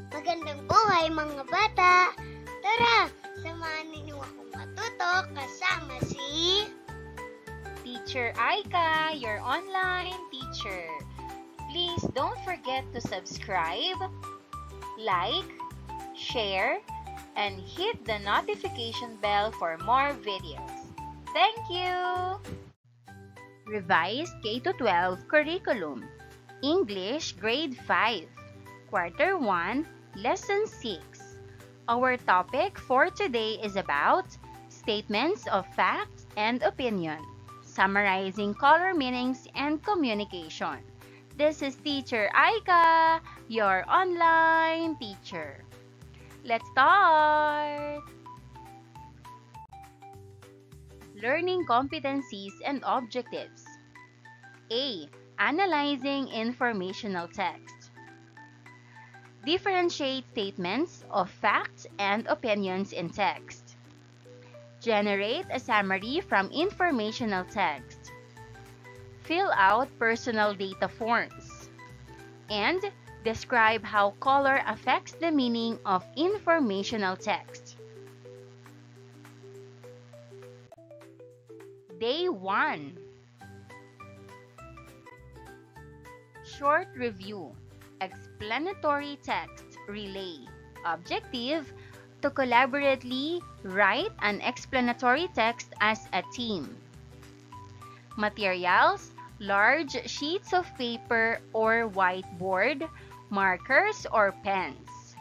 Magandang buhay mga bata! Tara, samahan ninyo akong matuto kasama si Teacher Aika, your online teacher. Please don't forget to subscribe, like, share, and hit the notification bell for more videos. Thank you! Revised K-12 Curriculum English Grade 5 Quarter 1 Lesson 6. Our topic for today is about statements of fact and opinion, summarizing color meanings and communication. This is Teacher Aika, your online teacher. Let's start! Learning competencies and objectives. A. Analyzing informational text. Differentiate statements of facts and opinions in text. Generate a summary from informational text. Fill out personal data forms. And describe how color affects the meaning of informational text. Day 1. Short review. Explanatory text relay. Objective: to collaboratively write an explanatory text as a team. Materials: large sheets of paper or whiteboard, markers or pens.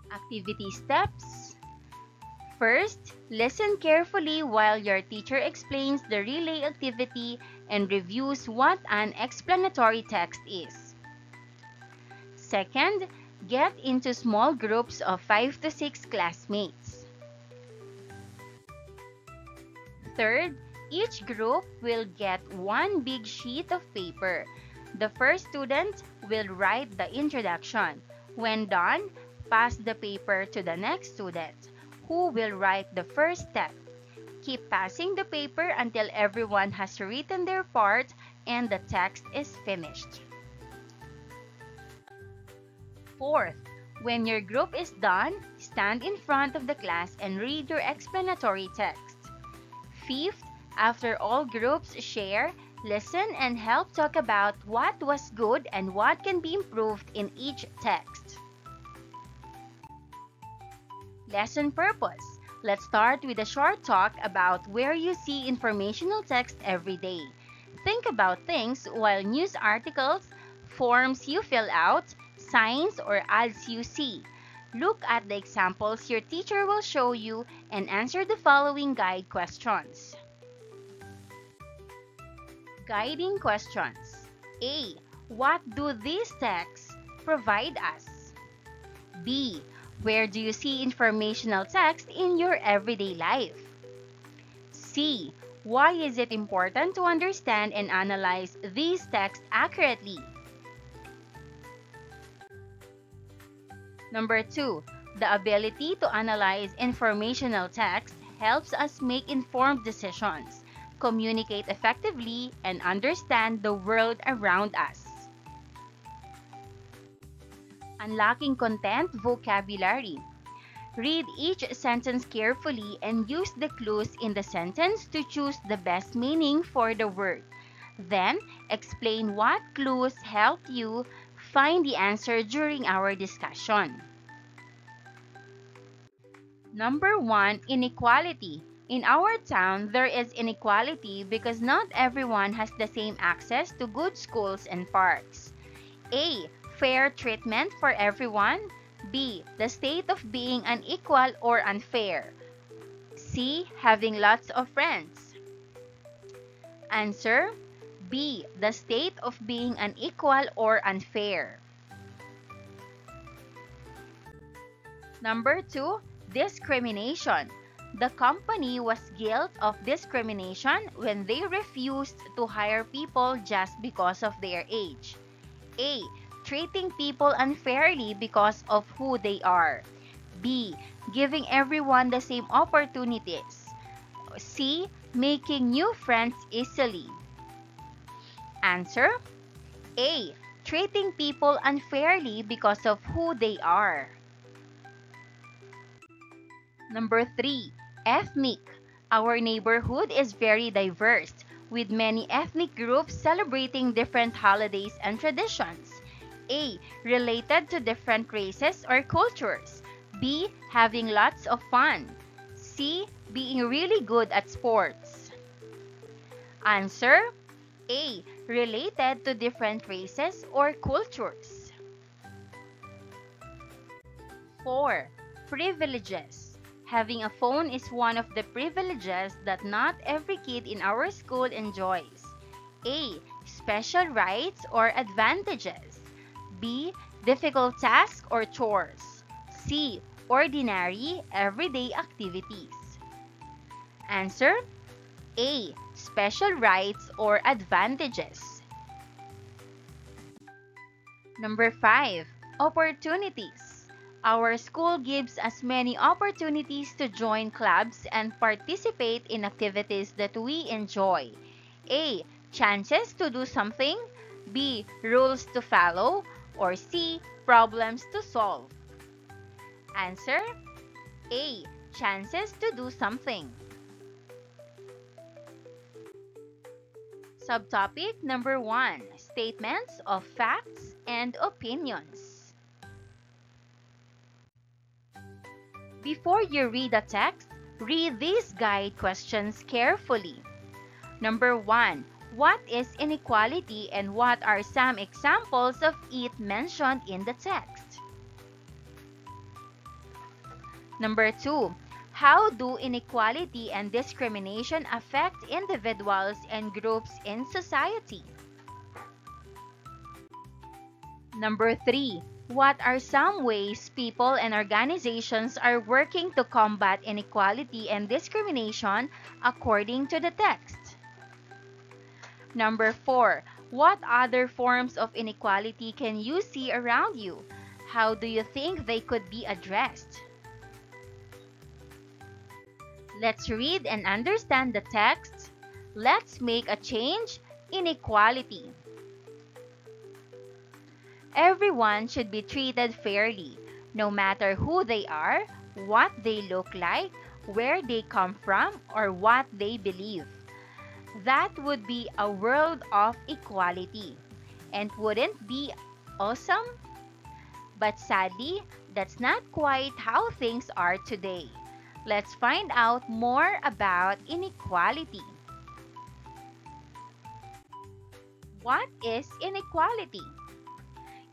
Activity steps. First, listen carefully while your teacher explains the relay activity and reviews what an explanatory text is. Second, get into small groups of 5 to 6 classmates. Third, each group will get one big sheet of paper. The first student will write the introduction. When done, pass the paper to the next student, who will write the first step. Keep passing the paper until everyone has written their part and the text is finished. Fourth, when your group is done, stand in front of the class and read your explanatory text. Fifth, after all groups share, listen and help talk about what was good and what can be improved in each text. Lesson purpose. Let's start with a short talk about where you see informational text every day. Think about things while news articles, forms you fill out, signs or ads you see. Look at the examples your teacher will show you and answer the following guide questions. Guiding questions. A. What do these texts provide us? B. Where do you see informational text in your everyday life? C. Why is it important to understand and analyze these texts accurately? Number 2. The ability to analyze informational text helps us make informed decisions, communicate effectively, and understand the world around us. Unlocking content vocabulary. Read each sentence carefully and use the clues in the sentence to choose the best meaning for the word. Then, explain what clues helped you find the answer during our discussion. Number 1. Inequality. In our town, there is inequality because not everyone has the same access to good schools and parks. A. Fair treatment for everyone. B. The state of being unequal or unfair. C. Having lots of friends. Answer: B. The state of being unequal or unfair. Number 2. Discrimination. The company was guilty of discrimination when they refused to hire people just because of their age. A. Treating people unfairly because of who they are. B. Giving everyone the same opportunities. C. Making new friends easily. Answer: A. treating people unfairly because of who they are. Number 3, ethnic. Our neighborhood is very diverse, with many ethnic groups celebrating different holidays and traditions. A. Related to different races or cultures. B. Having lots of fun. C. Being really good at sports. Answer A. Related to different races or cultures. 4. Privileges. Having a phone is one of the privileges that not every kid in our school enjoys. A. Special rights or advantages. B. Difficult tasks or chores. C. Ordinary, everyday activities. Answer A. Special rights or advantages. Number 5. Opportunities. Our school gives us many opportunities to join clubs and participate in activities that we enjoy. A. Chances to do something. B. Rules to follow. Or C. Problems to solve. Answer A. Chances to do something. Subtopic number 1. Statements of facts and opinions. Before you read the text, read these guide questions carefully. Number 1. What is inequality and what are some examples of it mentioned in the text? Number 2. How do inequality and discrimination affect individuals and groups in society? Number 3. What are some ways people and organizations are working to combat inequality and discrimination according to the text? Number 4. What other forms of inequality can you see around you? How do you think they could be addressed? Let's read and understand the text. Let's make a change. Inequality. Everyone should be treated fairly, no matter who they are, what they look like, where they come from, or what they believe. That would be a world of equality. And wouldn't be awesome? But sadly, that's not quite how things are today. Let's find out more about inequality. What is inequality?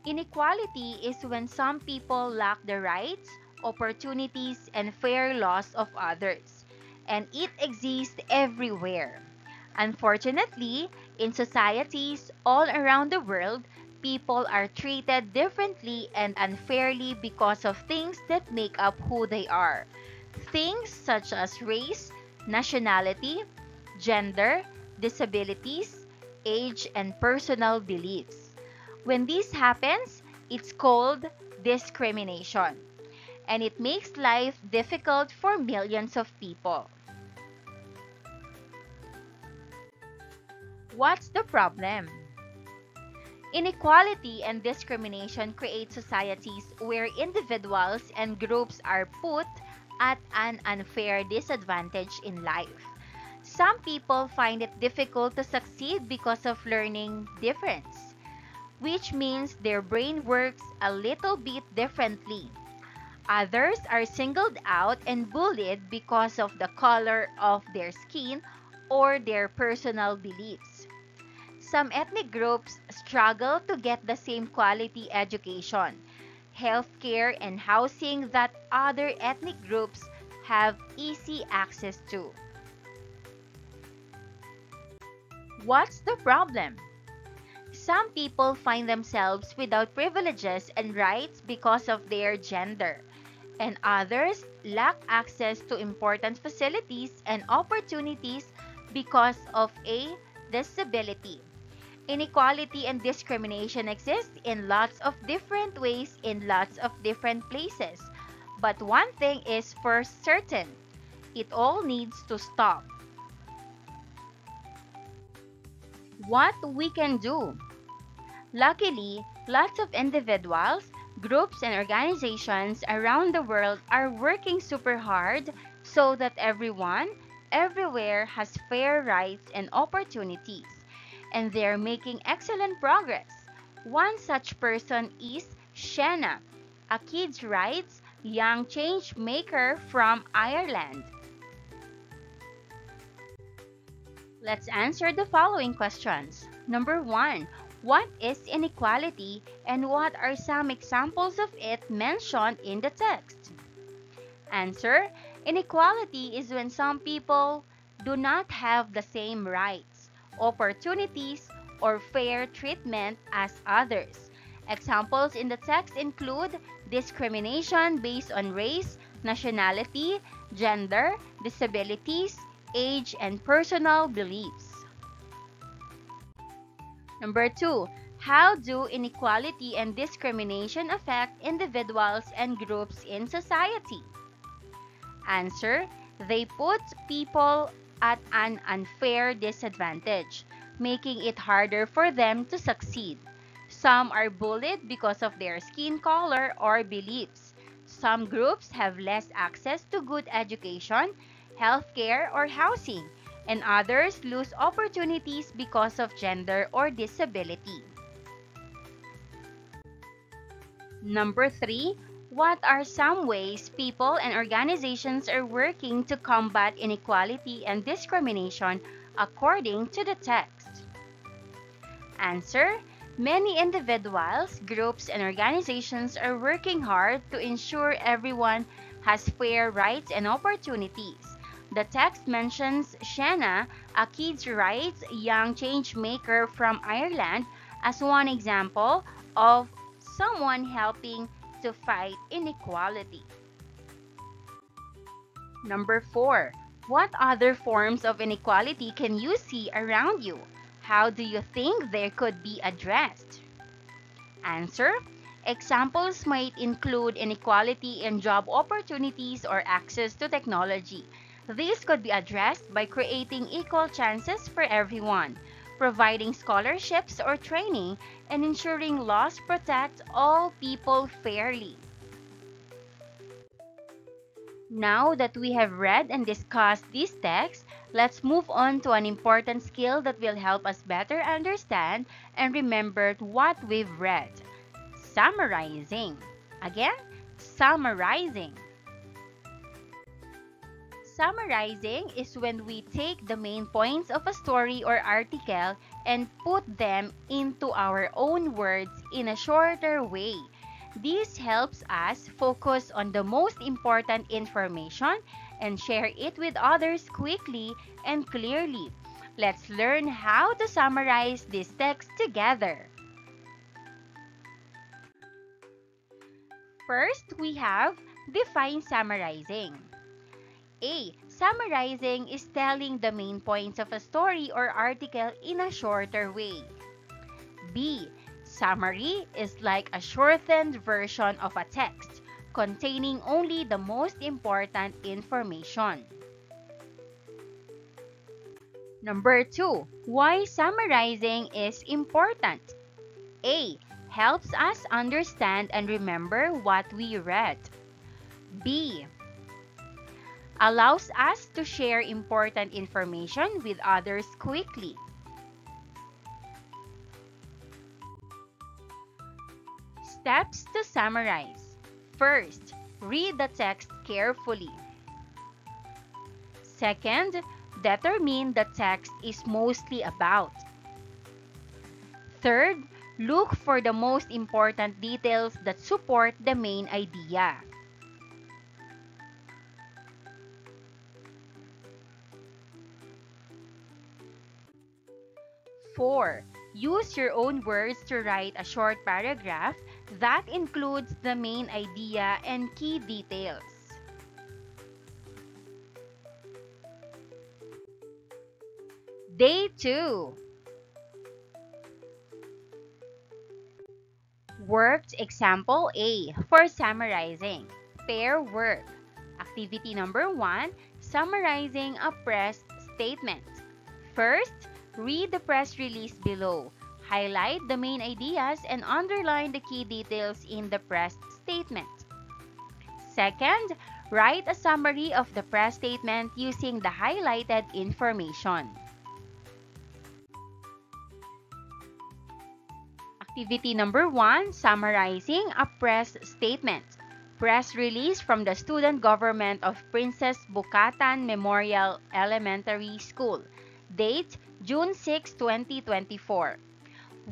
Inequality is when some people lack the rights, opportunities, and fair laws of others, and it exists everywhere. Unfortunately, in societies all around the world, people are treated differently and unfairly because of things that make up who they are. Things such as race, nationality, gender, disabilities, age, and personal beliefs. When this happens, it's called discrimination, and it makes life difficult for millions of people. What's the problem? Inequality and discrimination create societies where individuals and groups are put at an unfair disadvantage in life. Some people find it difficult to succeed because of learning difference, which means their brain works a little bit differently. Others are singled out and bullied because of the color of their skin or their personal beliefs. Some ethnic groups struggle to get the same quality education, healthcare, and housing that other ethnic groups have easy access to. What's the problem? Some people find themselves without privileges and rights because of their gender, and others lack access to important facilities and opportunities because of a disability. Inequality and discrimination exist in lots of different ways in lots of different places. But one thing is for certain, it all needs to stop. What we can do? Luckily, lots of individuals, groups, and organizations around the world are working super hard so that everyone, everywhere has fair rights and opportunities. And they're making excellent progress. One such person is Shanna, a kids' rights young change maker from Ireland. Let's answer the following questions. Number 1. What is inequality and what are some examples of it mentioned in the text? Answer. Inequality is when some people do not have the same rights, opportunities, or fair treatment as others. Examples in the text include discrimination based on race, nationality, gender, disabilities, age, and personal beliefs. Number 2. How do inequality and discrimination affect individuals and groups in society? Answer. They put people at an unfair disadvantage, making it harder for them to succeed. Some are bullied because of their skin color or beliefs. Some groups have less access to good education, healthcare, or housing, and others lose opportunities because of gender or disability. Number 3. What are some ways people and organizations are working to combat inequality and discrimination according to the text? Answer. Many individuals, groups, and organizations are working hard to ensure everyone has fair rights and opportunities. The text mentions Shanna, a kids' rights young change maker from Ireland, as one example of someone helping to fight inequality. Number 4. What other forms of inequality can you see around you? How do you think they could be addressed? Answer. Examples might include inequality in job opportunities or access to technology. These could be addressed by creating equal chances for everyone, providing scholarships or training, and ensuring laws protect all people fairly. Now that we have read and discussed these texts, let's move on to an important skill that will help us better understand and remember what we've read. Summarizing. Again, summarizing. Summarizing is when we take the main points of a story or article and put them into our own words in a shorter way. This helps us focus on the most important information and share it with others quickly and clearly. Let's learn how to summarize this text together. First, we have define summarizing. A. Summarizing is telling the main points of a story or article in a shorter way. B. Summary is like a shortened version of a text, containing only the most important information. Number 2. Why summarizing is important? A. Helps us understand and remember what we read. B. Allows us to share important information with others quickly. Steps to summarize. First, read the text carefully. Second, determine the text is mostly about. Third, look for the most important details that support the main idea. Four, use your own words to write a short paragraph that includes the main idea and key details. Day 2. Worked example A for summarizing. Pair work. Activity number 1, summarizing a press statement. First, read the press release below. Highlight the main ideas and underline the key details in the press statement. Second, write a summary of the press statement using the highlighted information. Activity number 1, summarizing a press statement. Press release from the student government of Princess Bukatan Memorial Elementary School. Date, June 6, 2024.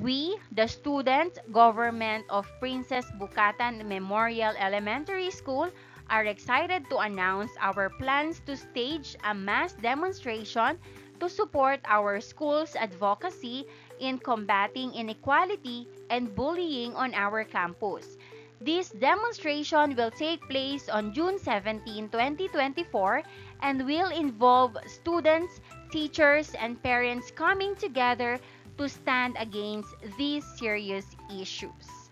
We, the student government of Princess Bukatan Memorial Elementary School, are excited to announce our plans to stage a mass demonstration to support our school's advocacy in combating inequality and bullying on our campus. This demonstration will take place on June 17, 2024 and will involve students, teachers, and parents coming together to stand against these serious issues.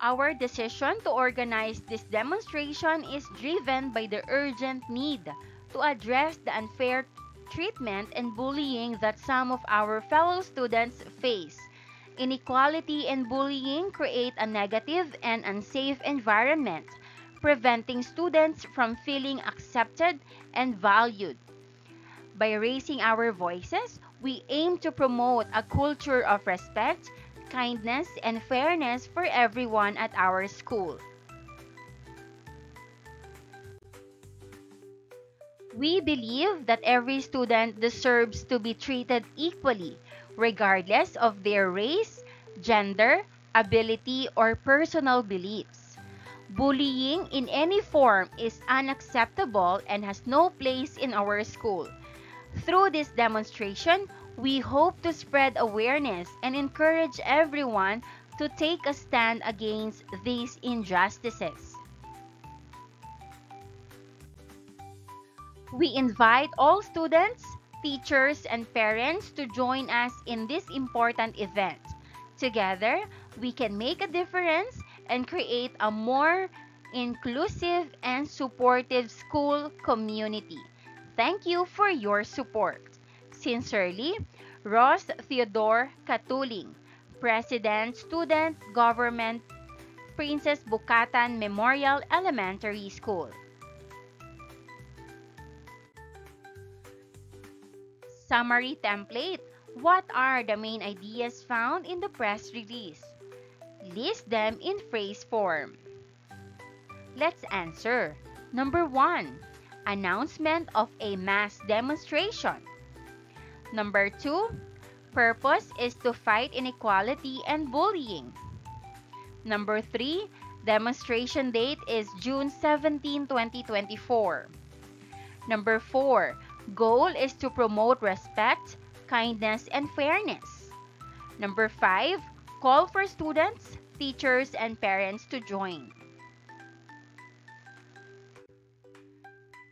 Our decision to organize this demonstration is driven by the urgent need to address the unfair treatment and bullying that some of our fellow students face. Inequality and bullying create a negative and unsafe environment, preventing students from feeling accepted and valued. By raising our voices, we aim to promote a culture of respect, kindness, and fairness for everyone at our school. We believe that every student deserves to be treated equally, regardless of their race, gender, ability, or personal beliefs. Bullying in any form is unacceptable and has no place in our school. Through this demonstration, we hope to spread awareness and encourage everyone to take a stand against these injustices. We invite all students, teachers, and parents to join us in this important event. Together, we can make a difference and create a more inclusive and supportive school community. Thank you for your support. Sincerely, Ross Theodore Catuling, President, Student Government, Princess Bukatan Memorial Elementary School. Summary template. What are the main ideas found in the press release? List them in phrase form. Let's answer. Number 1. Announcement of a mass demonstration. Number 2. Purpose is to fight inequality and bullying. Number 3. Demonstration date is June 17, 2024. Number 4. Goal is to promote respect, kindness, and fairness. Number 5. Call for students, teachers, and parents to join.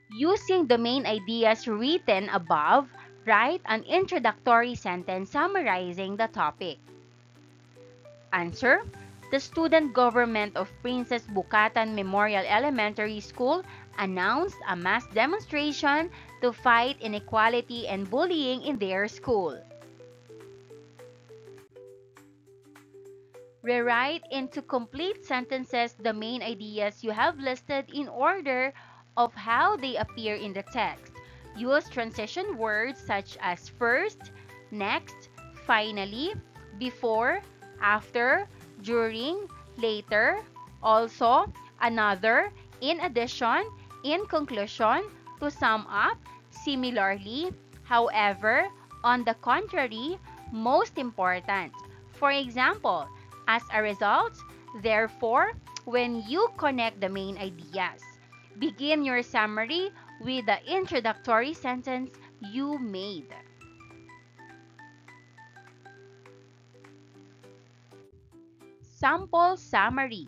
Using the main ideas written above, write an introductory sentence summarizing the topic. Answer. The student government of Princess Bukatan Memorial Elementary School announced a mass demonstration to fight inequality and bullying in their school. Rewrite into complete sentences the main ideas you have listed in order of how they appear in the text. Use transition words such as first, next, finally, before, after, during, later, also, another, in addition, in conclusion, to sum up, similarly, however, on the contrary, most important. For example, as a result, therefore, when you connect the main ideas, begin your summary with the introductory sentence you made. Sample summary.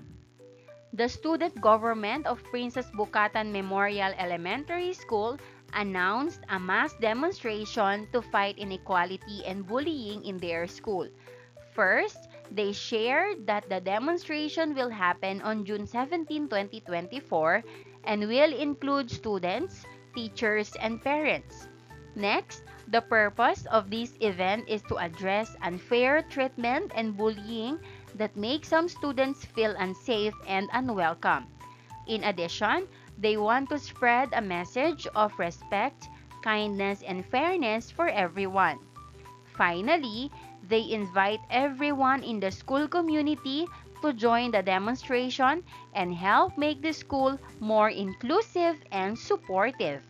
The student government of Princess Bukatan Memorial Elementary School announced a mass demonstration to fight inequality and bullying in their school. First, they shared that the demonstration will happen on June 17, 2024 and will include students, teachers, and parents. Next, The purpose of this event is to address unfair treatment and bullying that make some students feel unsafe and unwelcome. In addition, they want to spread a message of respect, kindness, and fairness for everyone. Finally, they invite everyone in the school community to join the demonstration and help make the school more inclusive and supportive.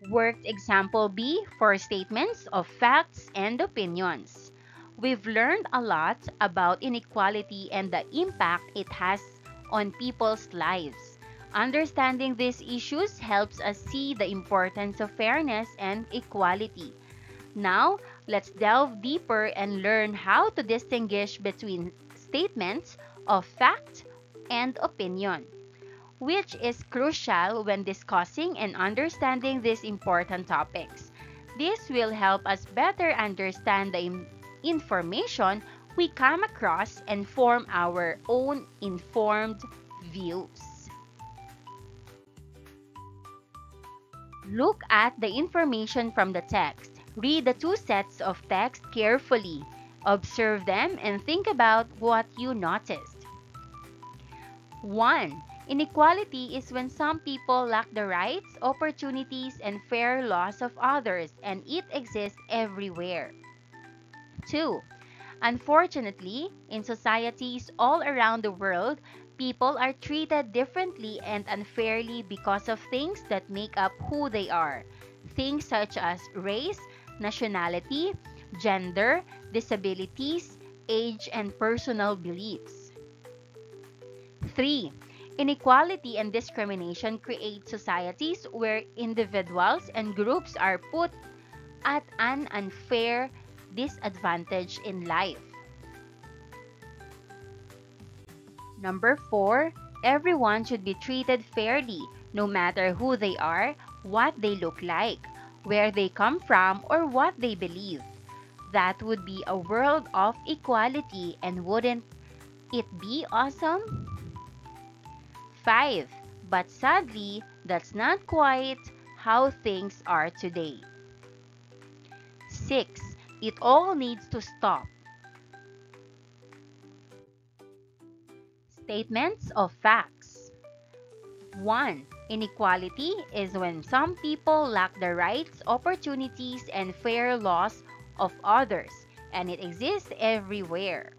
Worked example B for statements of facts and opinions. We've learned a lot about inequality and the impact it has on people's lives. Understanding these issues helps us see the importance of fairness and equality. Now, let's delve deeper and learn how to distinguish between statements of fact and opinion, which is crucial when discussing and understanding these important topics. This will help us better understand the information we come across and form our own informed views. Look at the information from the text. Read the two sets of text carefully. Observe them and think about what you noticed. 1. Inequality is when some people lack the rights, opportunities, and fair laws of others, and it exists everywhere. 2. Unfortunately, in societies all around the world, people are treated differently and unfairly because of things that make up who they are. Things such as race, nationality, gender, disabilities, age, and personal beliefs. 3. Inequality and discrimination create societies where individuals and groups are put at an unfair disadvantage in life. Number 4, everyone should be treated fairly, no matter who they are, what they look like, where they come from, or what they believe. That would be a world of equality, and wouldn't it be awesome? 5. But sadly, that's not quite how things are today. 6. It all needs to stop. Statements of facts. 1. Inequality is when some people lack the rights, opportunities, and fair laws of others, and it exists everywhere.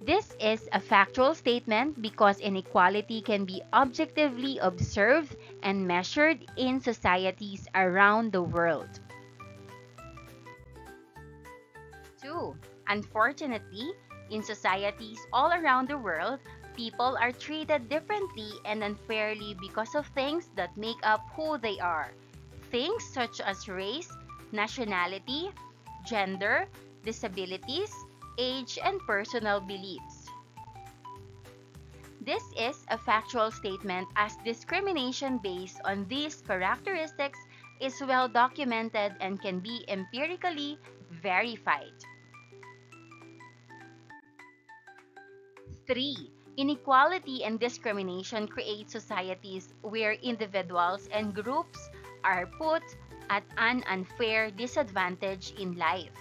This is a factual statement because inequality can be objectively observed and measured in societies around the world. 2. Unfortunately, in societies all around the world, people are treated differently and unfairly because of things that make up who they are. Things such as race, nationality, gender, disabilities, age, and personal beliefs. This is a factual statement as discrimination based on these characteristics is well documented and can be empirically verified. 3. Inequality and discrimination create societies where individuals and groups are put at an unfair disadvantage in life.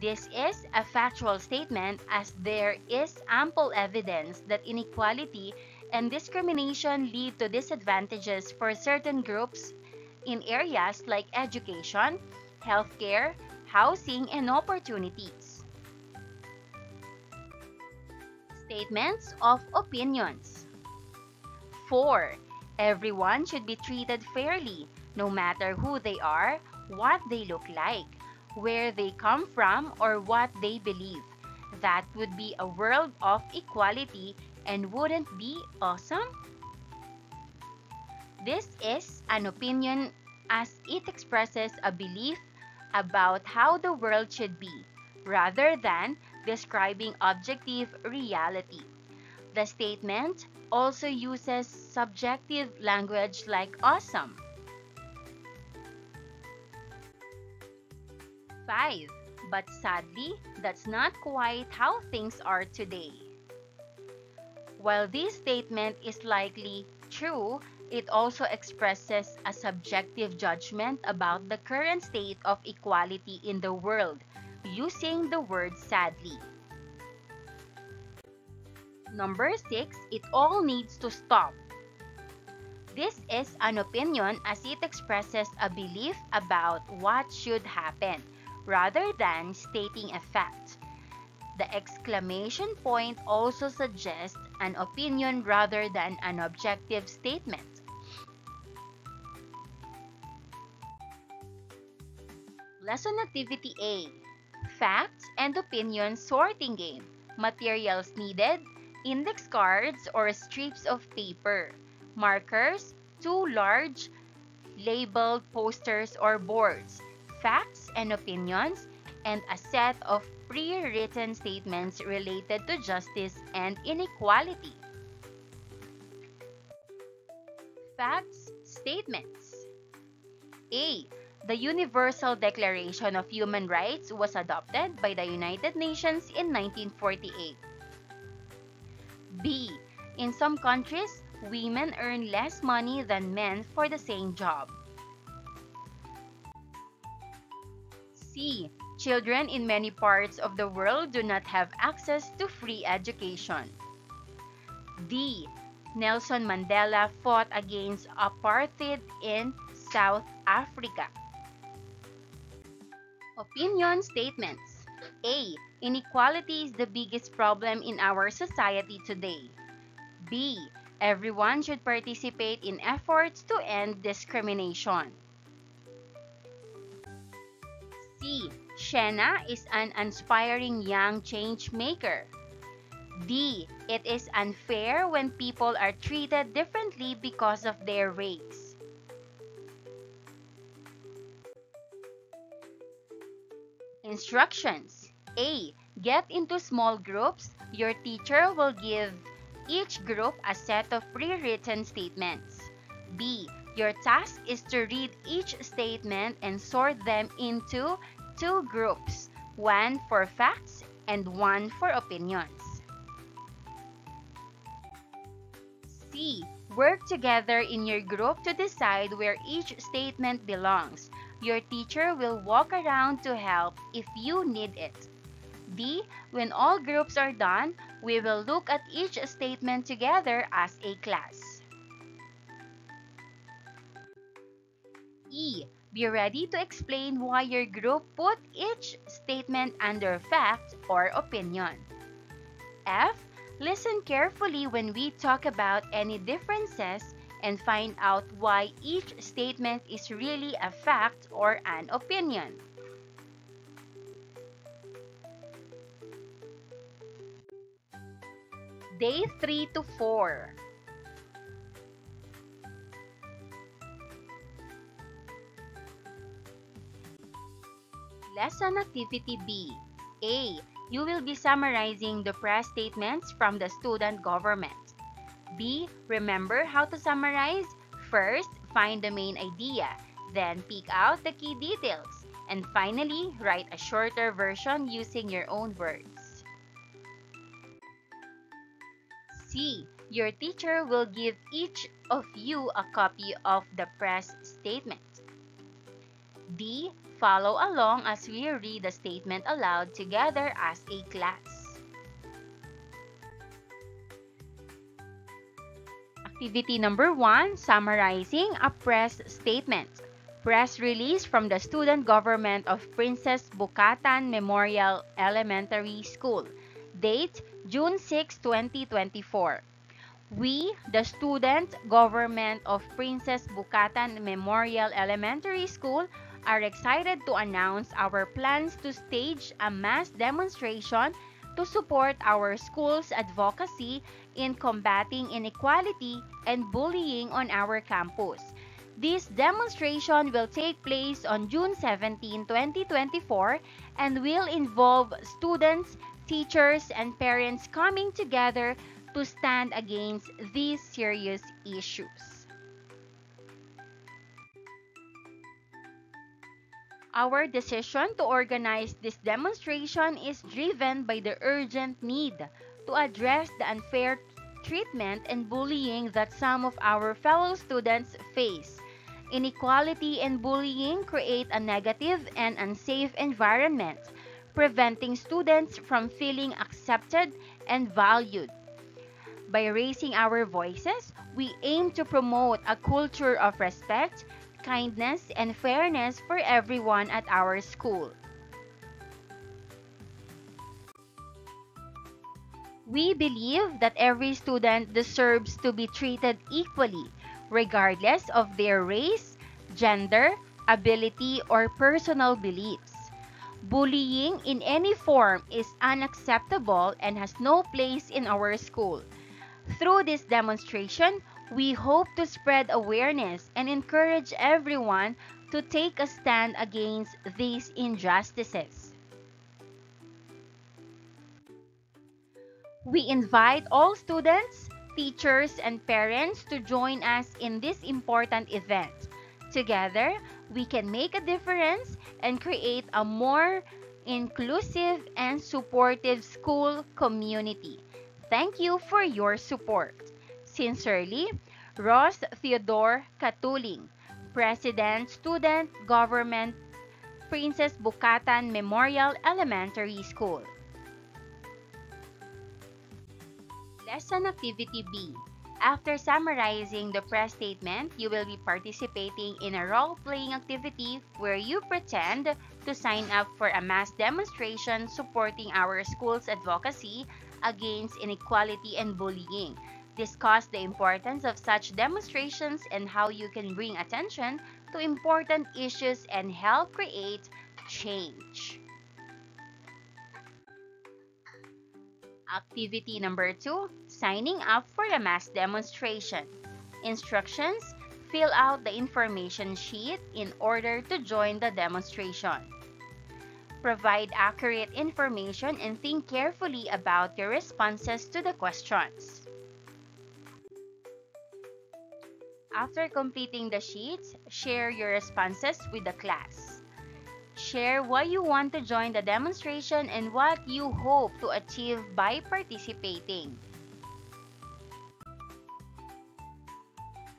This is a factual statement as there is ample evidence that inequality and discrimination lead to disadvantages for certain groups in areas like education, healthcare, housing, and opportunities. Statements of opinions. 4. Everyone should be treated fairly, no matter who they are, what they look like, where they come from, or what they believe. That would be a world of equality, and wouldn't be awesome? This is an opinion as it expresses a belief about how the world should be, rather than describing objective reality. The statement also uses subjective language like awesome. 5. But sadly, that's not quite how things are today. While this statement is likely true, It also expresses a subjective judgment about the current state of equality in the world, using the word sadly. Number 6, it all needs to stop. This is an opinion as it expresses a belief about what should happen, rather than stating a fact. The exclamation point also suggests an opinion rather than an objective statement. Lesson Activity A. Facts and Opinions Sorting Game. Materials needed: index cards or strips of paper. Markers: 2 large labeled posters or boards. Facts and opinions, and a set of pre-written statements related to justice and inequality. Facts statements. A. The Universal Declaration of Human Rights was adopted by the United Nations in 1948. B. In some countries, women earn less money than men for the same job. C. Children in many parts of the world do not have access to free education. D. Nelson Mandela fought against apartheid in South Africa. Opinion statements. A. Inequality is the biggest problem in our society today. B. Everyone should participate in efforts to end discrimination. C. Shena is an inspiring young change maker. D. It is unfair when people are treated differently because of their race. Instructions. A. Get into small groups. Your teacher will give each group a set of pre-written statements. B. Your task is to read each statement and sort them into 2 groups, one for facts and one for opinions. C. Work together in your group to decide where each statement belongs. Your teacher will walk around to help if you need it. D. When all groups are done, we will look at each statement together as a class. E. Be ready to explain why your group put each statement under fact or opinion. F. Listen carefully when we talk about any differences and find out why each statement is really a fact or an opinion. Day 3 to 4. Lesson Activity B. A. You will be summarizing the press statements from the student government. B. Remember how to summarize? First, find the main idea, then pick out the key details, and finally, write a shorter version using your own words. C. Your teacher will give each of you a copy of the press statement. D. Follow along as we read the statement aloud together as a class. Activity number 1, summarizing a press statement. Press release from the student government of Princess Bukatan Memorial Elementary School. Date, June 6, 2024. We, the student government of Princess Bukatan Memorial Elementary School, are excited to announce our plans to stage a mass demonstration to support our school's advocacy in combating inequality and bullying on our campus. This demonstration will take place on June 17, 2024 and will involve students, teachers, and parents coming together to stand against these serious issues. Our decision to organize this demonstration is driven by the urgent need to address the unfair treatment and bullying that some of our fellow students face. Inequality and bullying create a negative and unsafe environment, preventing students from feeling accepted and valued. By raising our voices, we aim to promote a culture of respect, kindness, and fairness for everyone at our school. We believe that every student deserves to be treated equally, regardless of their race, gender, ability, or personal beliefs. Bullying in any form is unacceptable and has no place in our school. Through this demonstration, we hope to spread awareness and encourage everyone to take a stand against these injustices. We invite all students, teachers, and parents to join us in this important event. Together, we can make a difference and create a more inclusive and supportive school community. Thank you for your support. Sincerely, Ross Theodore Catuling, President, Student Government, Princess Bukatan Memorial Elementary School. Lesson Activity B. After summarizing the press statement, you will be participating in a role-playing activity where you pretend to sign up for a mass demonstration supporting our school's advocacy against inequality and bullying. Discuss the importance of such demonstrations and how you can bring attention to important issues and help create change. Activity number 2, signing up for a mass demonstration. Instructions: fill out the information sheet in order to join the demonstration. Provide accurate information and think carefully about your responses to the questions. After completing the sheets, share your responses with the class. Share why you want to join the demonstration and what you hope to achieve by participating.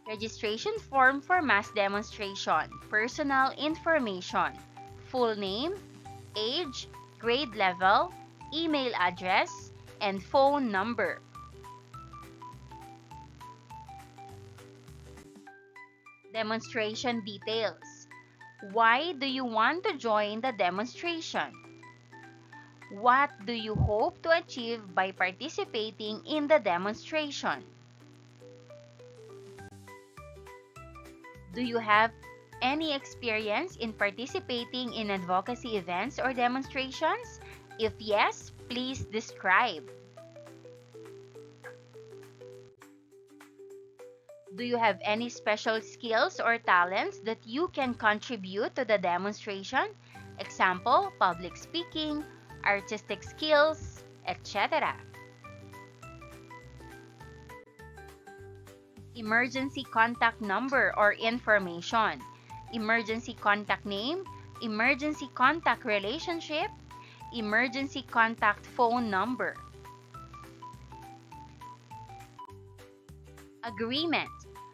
Registration form for mass demonstration. Personal information: full name, age, grade level, email address, and phone number. Demonstration details: why do you want to join the demonstration? What do you hope to achieve by participating in the demonstration? Do you have any experience in participating in advocacy events or demonstrations? If yes, please describe. Do you have any special skills or talents that you can contribute to the demonstration? Example, public speaking, artistic skills, etc. Emergency contact number or information: emergency contact name, emergency contact relationship, emergency contact phone number. Agreement: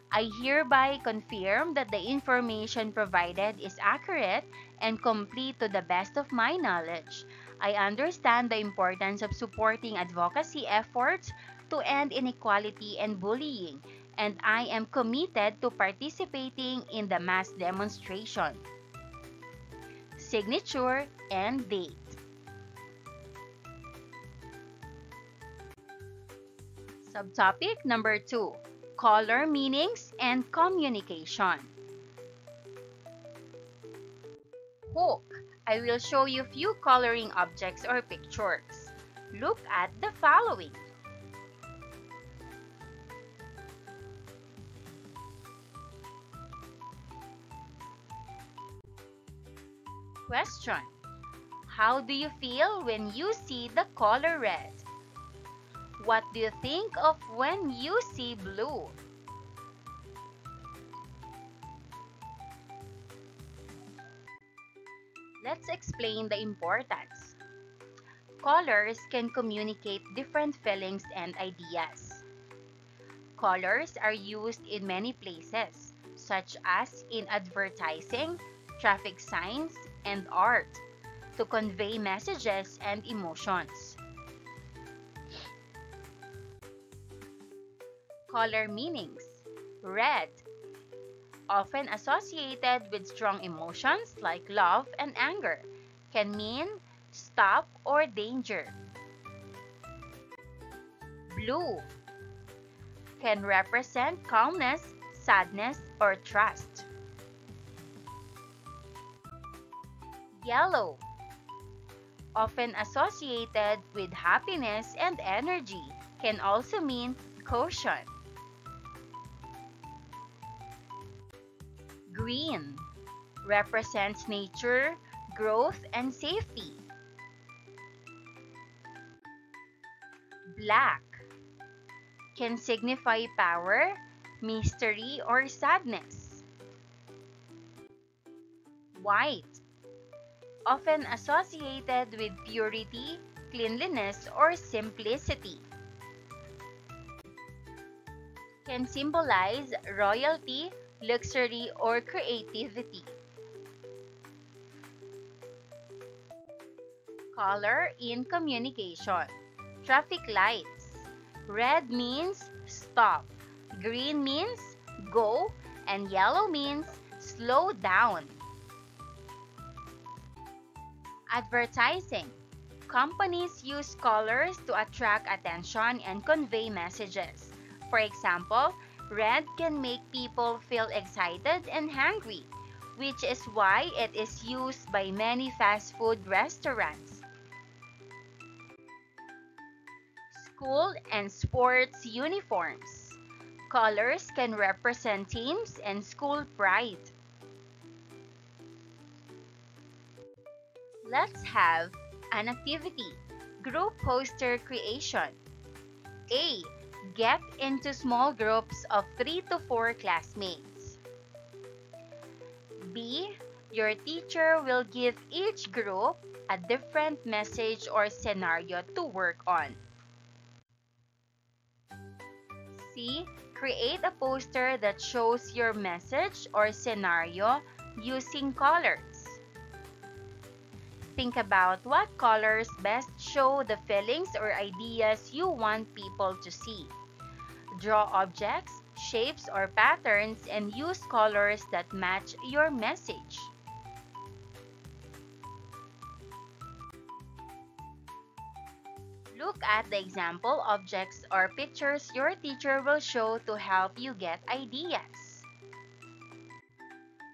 I hereby confirm that the information provided is accurate and complete to the best of my knowledge. I understand the importance of supporting advocacy efforts to end inequality and bullying, and I am committed to participating in the mass demonstration. Signature and date. Subtopic number 2. Color meanings and communication. Hook. I will show you few coloring objects or pictures. Look at the following. Question: how do you feel when you see the color red? What do you think of when you see blue? Let's explain the importance. Colors can communicate different feelings and ideas. Colors are used in many places, such as in advertising, traffic signs, and art, to convey messages and emotions. Color meanings. Red, often associated with strong emotions like love and anger, can mean stop or danger. Blue can represent calmness, sadness, or trust. Yellow, often associated with happiness and energy, can also mean caution. Green represents nature, growth, and safety. Black can signify power, mystery, or sadness. White, often associated with purity, cleanliness, or simplicity, can symbolize royalty, luxury, or creativity. Color in communication. Traffic lights. Red means stop, green means go, and yellow means slow down. Advertising. Companies use colors to attract attention and convey messages. For example, red can make people feel excited and hungry, which is why it is used by many fast food restaurants. School and sports uniforms. Colors can represent teams and school pride. Let's have an activity. Group poster creation. A. Get into small groups of 3 to 4 classmates. B. Your teacher will give each group a different message or scenario to work on. C. Create a poster that shows your message or scenario using colors. Think about what colors best show the feelings or ideas you want people to see. Draw objects, shapes, or patterns and use colors that match your message. Look at the example objects or pictures your teacher will show to help you get ideas.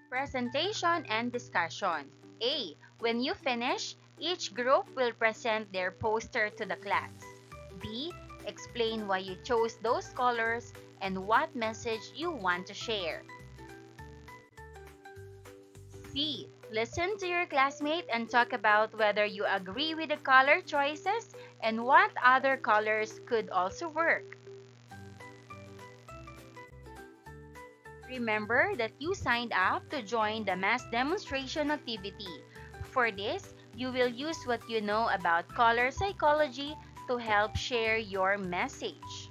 Presentation and discussion. A. When you finish, each group will present their poster to the class. B. Explain why you chose those colors and what message you want to share. C. Listen to your classmate and talk about whether you agree with the color choices and what other colors could also work. Remember that you signed up to join the mass demonstration activity. For this, you will use what you know about color psychology to help share your message.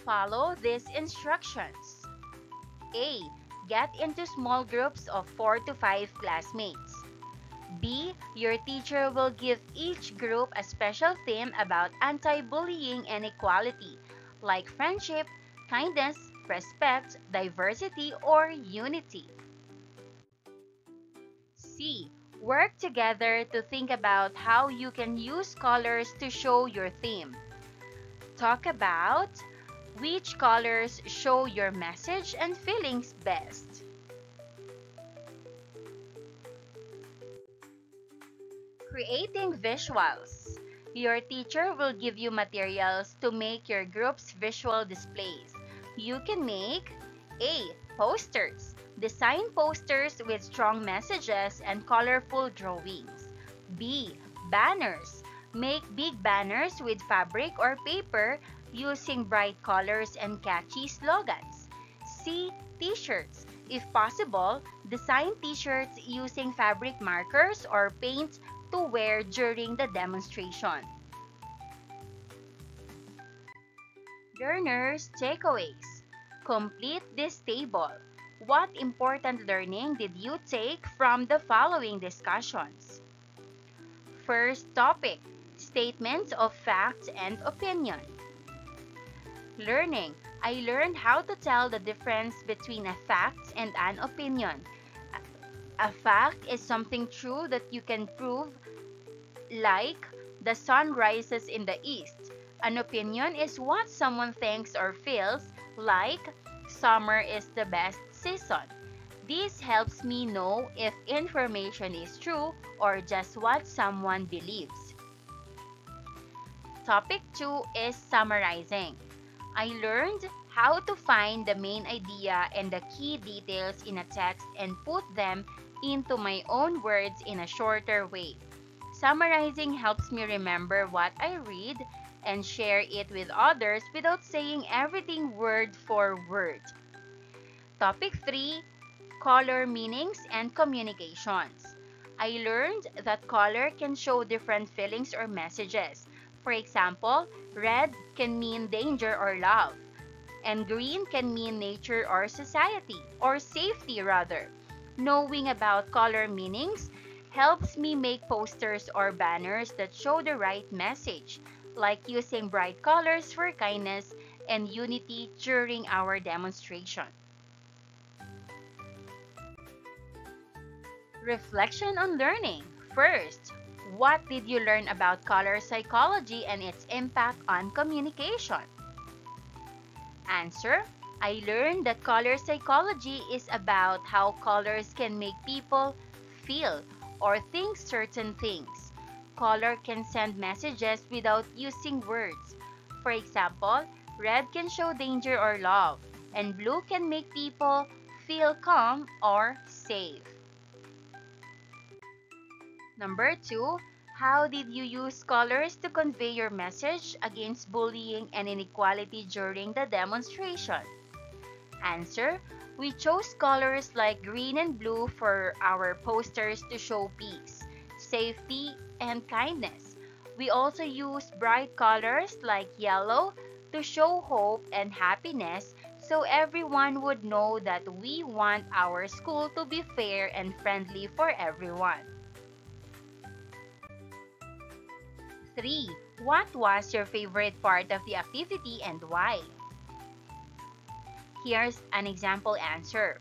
Follow these instructions. A. Get into small groups of 4 to 5 classmates. B. Your teacher will give each group a special theme about anti-bullying and equality, like friendship, kindness, respect, diversity, or unity. C. Work together to think about how you can use colors to show your theme. Talk about which colors show your message and feelings best. Creating visuals. Your teacher will give you materials to make your group's visual displays. You can make A. Posters. Design posters with strong messages and colorful drawings. B. Banners. Make big banners with fabric or paper using bright colors and catchy slogans. C. T-shirts. If possible, design t-shirts using fabric markers or paint to wear during the demonstration. Learners' takeaways. Complete this table. What important learning did you take from the following discussions? First topic, statements of fact and opinion. Learning. I learned how to tell the difference between a fact and an opinion. A fact is something true that you can prove, like the sun rises in the east. An opinion is what someone thinks or feels, like summer is the best season. This helps me know if information is true or just what someone believes. Topic 2 is summarizing. I learned how to find the main idea and the key details in a text and put them into my own words in a shorter way. Summarizing helps me remember what I read and share it with others without saying everything word for word. Topic 3, color meanings and communications. I learned that color can show different feelings or messages. For example, red can mean danger or love, and green can mean nature or society, or safety rather. Knowing about color meanings helps me make posters or banners that show the right message, like using bright colors for kindness and unity during our demonstration. Reflection on learning. First, what did you learn about color psychology and its impact on communication? Answer. I learned that color psychology is about how colors can make people feel or think certain things. Color can send messages without using words. For example, red can show danger or love, and blue can make people feel calm or safe. Number 2, how did you use colors to convey your message against bullying and inequality during the demonstration? Answer. We chose colors like green and blue for our posters to show peace, safety, and kindness. We also used bright colors like yellow to show hope and happiness so everyone would know that we want our school to be fair and friendly for everyone. 3. What was your favorite part of the activity and why? Here's an example answer.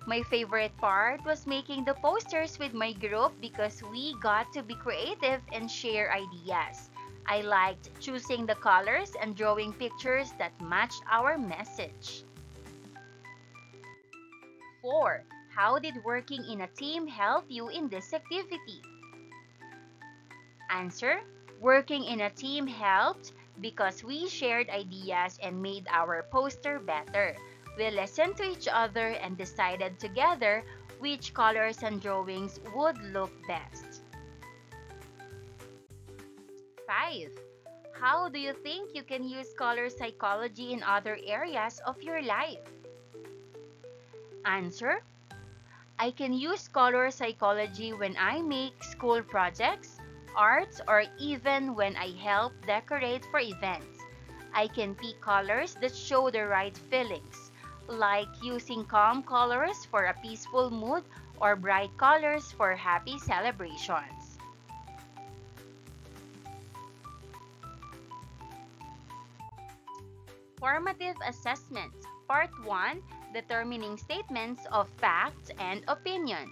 My favorite part was making the posters with my group because we got to be creative and share ideas. I liked choosing the colors and drawing pictures that matched our message. 4. How did working in a team help you in this activity? Answer. Working in a team helped because we shared ideas and made our poster better. We listened to each other and decided together which colors and drawings would look best. 5. How do you think you can use color psychology in other areas of your life? Answer. I can use color psychology when I make school projects, arts, or even when I help decorate for events. I can pick colors that show the right feelings, like using calm colors for a peaceful mood or bright colors for happy celebrations. Formative Assessment, Part 1, Determining Statements of Fact and Opinion.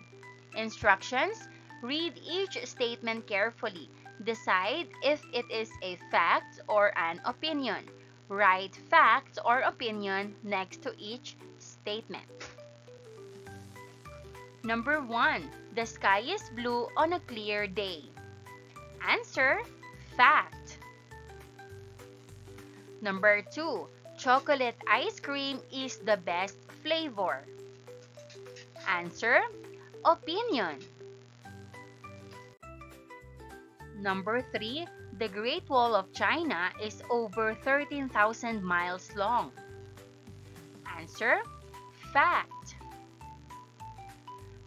Instructions: read each statement carefully. Decide if it is a fact or an opinion. Write fact or opinion next to each statement. Number 1. The sky is blue on a clear day. Answer: fact. Number 2. Chocolate ice cream is the best flavor. Answer: opinion. Number 3. The Great Wall of China is over 13,000 miles long. Answer: fact.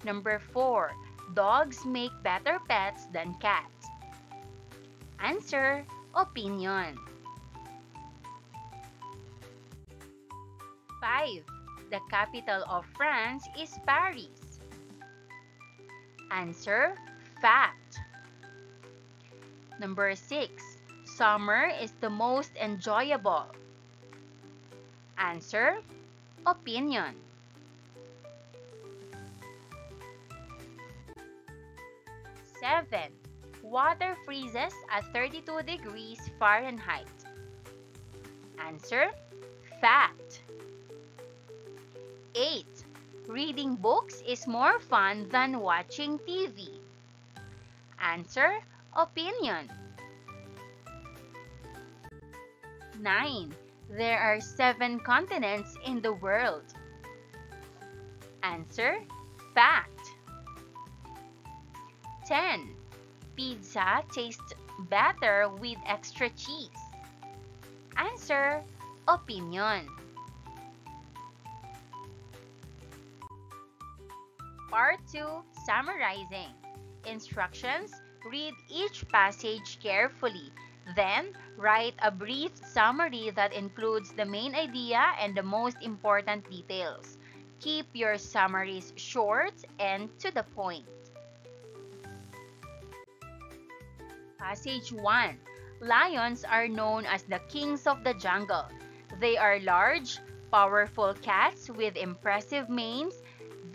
Number 4. Dogs make better pets than cats. Answer: opinion. 5. The capital of France is Paris. Answer: fact. Number 6. Summer is the most enjoyable. Answer: opinion. 7. Water freezes at 32 degrees Fahrenheit. Answer: fact. 8. Reading books is more fun than watching TV. Answer: opinion. 9. There are 7 continents in the world. Answer: fact. 10. Pizza tastes better with extra cheese. Answer: opinion. Part 2. Summarizing. Instructions: read each passage carefully. Then, write a brief summary that includes the main idea and the most important details. Keep your summaries short and to the point. Passage 1. Lions are known as the kings of the jungle. They are large, powerful cats with impressive manes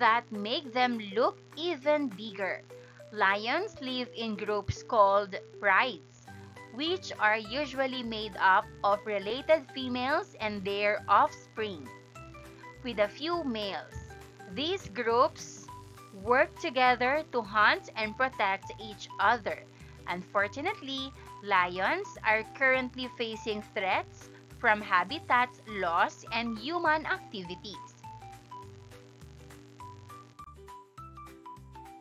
that make them look even bigger. Lions live in groups called prides, which are usually made up of related females and their offspring, with a few males. These groups work together to hunt and protect each other. Unfortunately, lions are currently facing threats from habitat loss and human activities.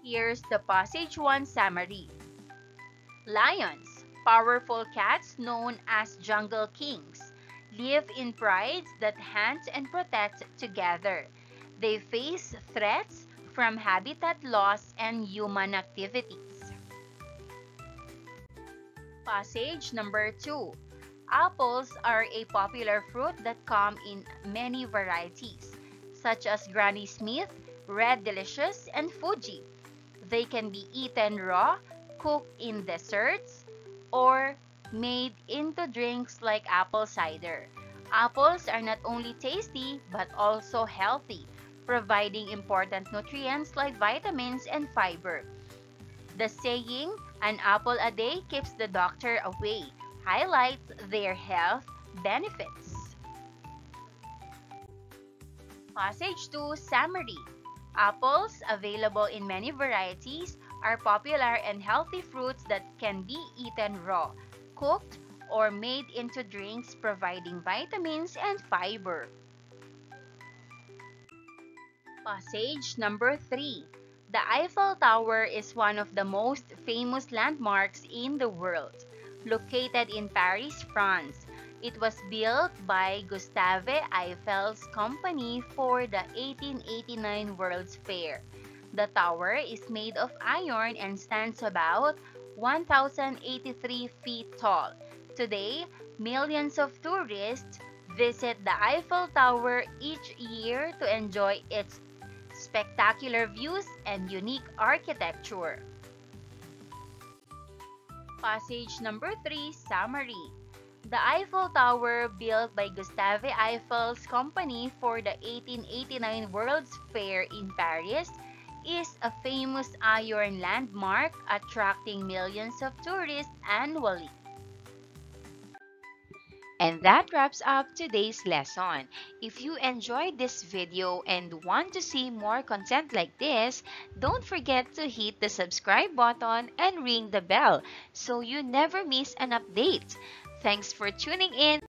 Here's the Passage 1 summary. Lions, powerful cats known as jungle kings, live in prides that hunt and protect together. They face threats from habitat loss and human activities. Passage number 2. Apples are a popular fruit that come in many varieties, such as Granny Smith, Red Delicious, and Fuji. They can be eaten raw, cooked in desserts, or made into drinks like apple cider. Apples are not only tasty but also healthy, providing important nutrients like vitamins and fiber. The saying, "an apple a day keeps the doctor away," highlights their health benefits. Passage 2 summary. Apples, available in many varieties, are popular and healthy fruits that can be eaten raw, cooked, or made into drinks, providing vitamins and fiber. Passage number 3. The Eiffel Tower is one of the most famous landmarks in the world. Located in Paris, France, it was built by Gustave Eiffel's company for the 1889 World's Fair. The tower is made of iron and stands about 1,083 feet tall. Today, millions of tourists visit the Eiffel Tower each year to enjoy its spectacular views and unique architecture. Passage number 3 summary. The Eiffel Tower, built by Gustave Eiffel's company for the 1889 World's Fair in Paris, is a famous iron landmark attracting millions of tourists annually. And that wraps up today's lesson. If you enjoyed this video and want to see more content like this, don't forget to hit the subscribe button and ring the bell so you never miss an update. Thanks for tuning in.